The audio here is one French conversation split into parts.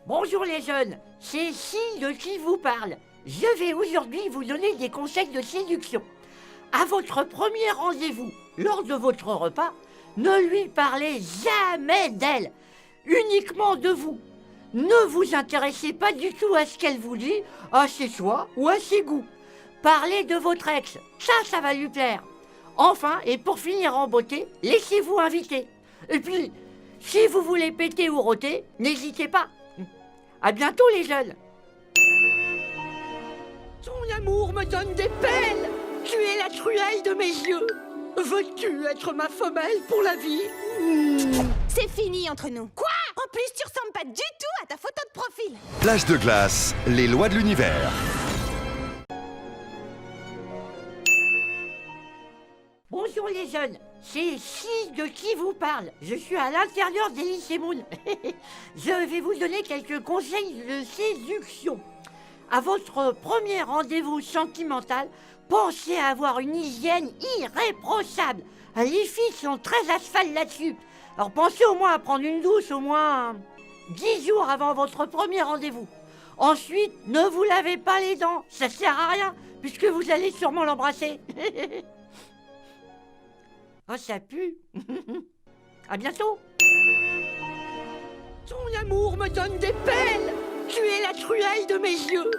Bonjour les jeunes, c'est Sil qui vous parle. Je vais aujourd'hui vous donner des conseils de séduction. À votre premier rendez-vous, lors de votre repas, ne lui parlez jamais d'elle, uniquement de vous. Ne vous intéressez pas du tout à ce qu'elle vous dit, à ses choix ou à ses goûts. Parlez de votre ex, ça va lui plaire. Enfin, et pour finir en beauté, laissez-vous inviter. Et puis, si vous voulez péter ou rôter, n'hésitez pas. À bientôt les jeunes. Ton amour me donne des pelles. Tu es la truelle de mes yeux. Veux-tu être ma femelle pour la vie? C'est fini entre nous. Quoi? En plus, tu ressembles pas du tout à ta photo de profil. Plage de glace, les lois de l'univers. Bonjour les jeunes, c'est Sil de qui vous parle. Je suis à l'intérieur d'Elise Moon. Je vais vous donner quelques conseils de séduction. À votre premier rendez-vous sentimental, pensez à avoir une hygiène irréprochable. Les filles sont très à cheval là-dessus. Alors pensez au moins à prendre une douche au moins 10 jours avant votre premier rendez-vous. Ensuite, ne vous lavez pas les dents, ça sert à rien, puisque vous allez sûrement l'embrasser. Oh, ça pue. À bientôt. Ton amour me donne des pelles. Tu es la truelle de mes yeux.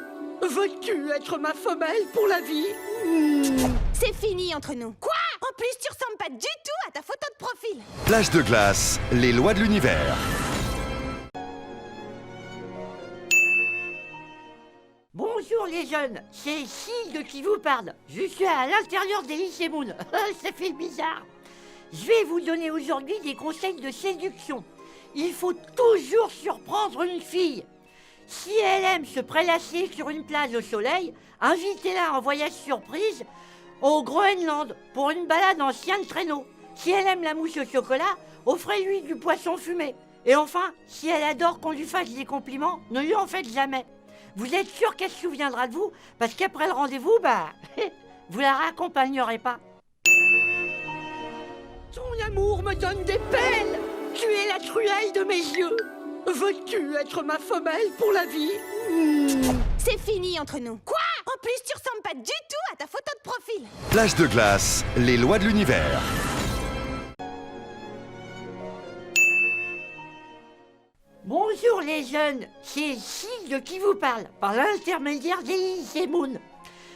Veux-tu être ma femelle pour la vie? C'est fini entre nous. Quoi? En plus, tu ressembles pas du tout à ta photo de profil. Plage de glace, les lois de l'univers. Bonjour les jeunes, c'est Sil de qui vous parle. Je suis à l'intérieur d'Elise Moon. Ça fait bizarre. Je vais vous donner aujourd'hui des conseils de séduction. Il faut toujours surprendre une fille. Si elle aime se prélasser sur une plage au soleil, invitez-la en voyage surprise au Groenland pour une balade en chien de traîneau. Si elle aime la mousse au chocolat, offrez-lui du poisson fumé. Et enfin, si elle adore qu'on lui fasse des compliments, ne lui en faites jamais. Vous êtes sûr qu'elle se souviendra de vous, parce qu'après le rendez-vous, vous la raccompagnerez pas. Ton amour me donne des pelles. Tu es la truelle de mes yeux. Veux-tu être ma femelle pour la vie? C'est fini entre nous. Quoi? En plus, tu ressembles pas du tout à ta photo de profil. Plage de glace, les lois de l'univers. Bonjour les jeunes, c'est Sil de qui vous parle, par l'intermédiaire d'Elise Moon.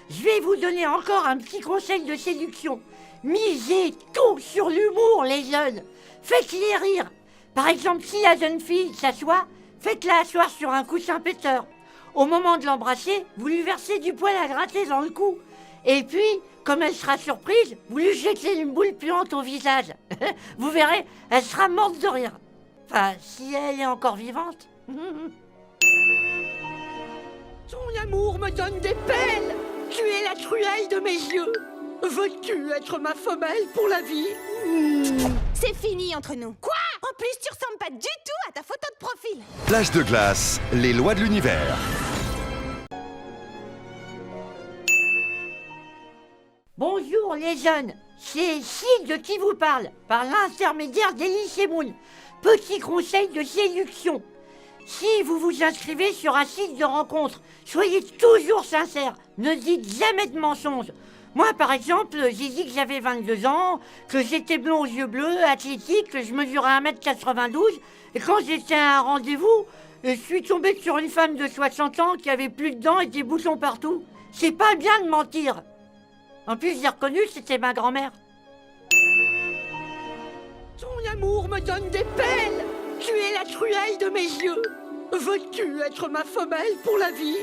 Je vais vous donner encore un petit conseil de séduction. Misez tout sur l'humour les jeunes. Faites-les rire. Par exemple, si la jeune fille s'assoit, faites-la asseoir sur un coussin péteur. Au moment de l'embrasser, vous lui versez du poil à gratter dans le cou. Et puis, comme elle sera surprise, vous lui jetez une boule puante au visage. Vous verrez, elle sera morte de rire. Enfin, si elle est encore vivante. Ton amour me donne des pelles. Tu es la truelle de mes yeux. Veux-tu être ma femelle pour la vie? C'est fini entre nous. Quoi? En plus, tu ressembles pas du tout à ta photo de profil. Plage de glace, les lois de l'univers. Bonjour les jeunes, c'est Sil de qui vous parle, par l'intermédiaire d'Elise Moon. Petit conseil de séduction. Si vous vous inscrivez sur un site de rencontre, soyez toujours sincère, ne dites jamais de mensonges. Moi par exemple, j'ai dit que j'avais 22 ans, que j'étais blond aux yeux bleus, athlétique, que je mesurais 1m92, et quand j'étais à un rendez-vous, je suis tombée sur une femme de 60 ans qui avait plus de dents et des boutons partout. C'est pas bien de mentir. En plus, j'ai reconnu, c'était ma grand-mère. Ton amour me donne des pelles. Tu es la truelle de mes yeux. Veux-tu être ma femelle pour la vie?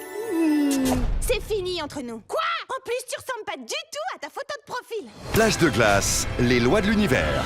C'est fini entre nous. Quoi? En plus, tu ressembles pas du tout à ta photo de profil. Plage de glace, les lois de l'univers.